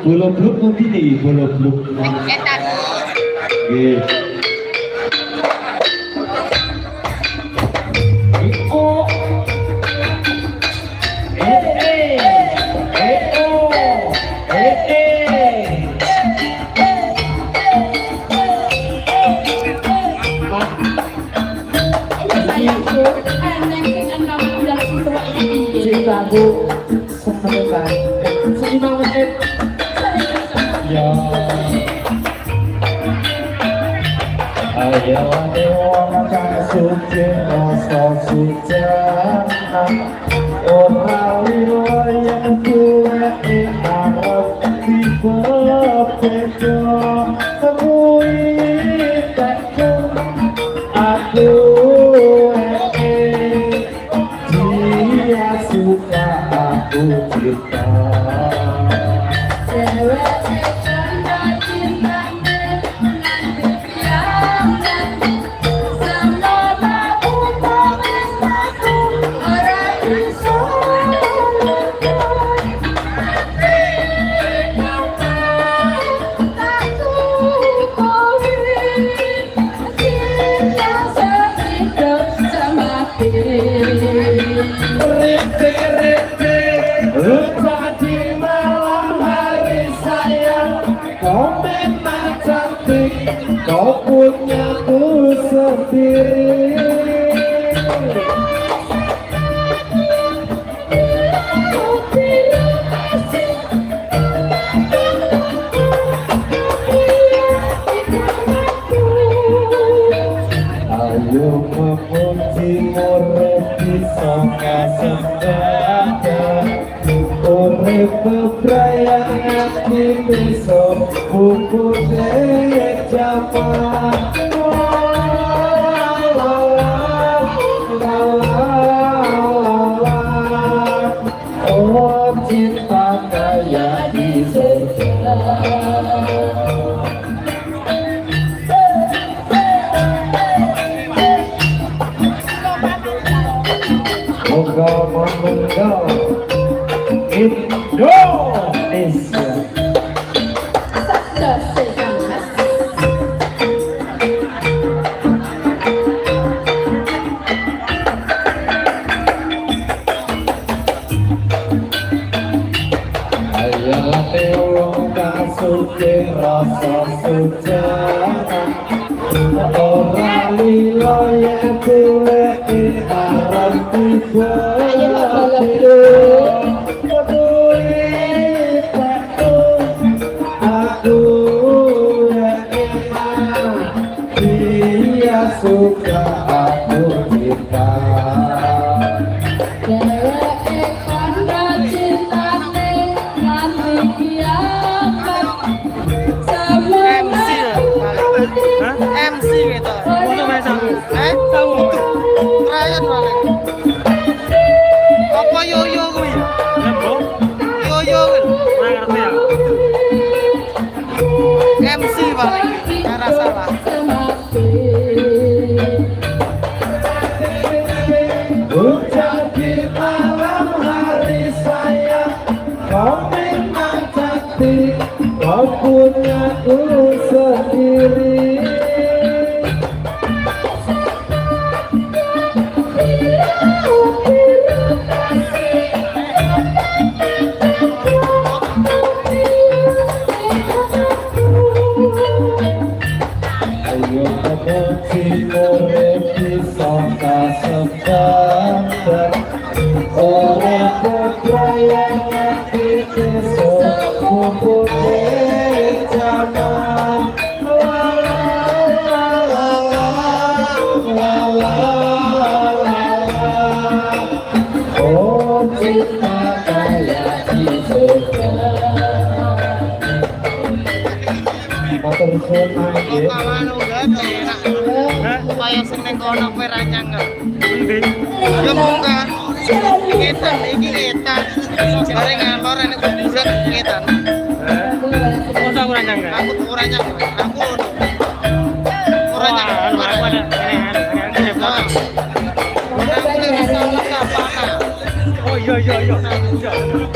Bolo bluk nanti nih, bolo bluk. Etan. Nggih. Oh. Lagu semenetan sejumlah menit Ya. Ayo dewa suci rasa sujana ora lilo yang kuwe arep dipepedo temui takku aku dia suka aku cinta kau punya ku sendiri. Ayo memuji murepi soka sedada urip bebrayang ati besok buku dek jaman oh cinta kaya di surga. Moga-moga Indonesia. Ayolah tewa kasuke rasa sujana ora lilo yang kuwe arep dipedo aku dia suka aku cinta. MC gitu. Untuk main sabu. Sabu. Rakyat balik. Apa yoyo kuwi? Yoyo kuwi. Ora ngerti ya. MC balik. Ora salah. Hujan di malam hari sayang kau memang cantik kau punya ku sendiri. Ayo memuji murepi soka sebentar orang bebrayang ati besok kumpul dek jaman oh cinta kaya di surga. Matur suwun nggih. Kawan udah enak. Supaya seneng kono kowe ra nyangga. Ya monggo. Ngetan iki ngetan. Bare ngalor nek kuburan ngetan. Ora ora nyangga. Aku ora nyangga. Aku ora nyangga. Aku ada ini. Oh iya.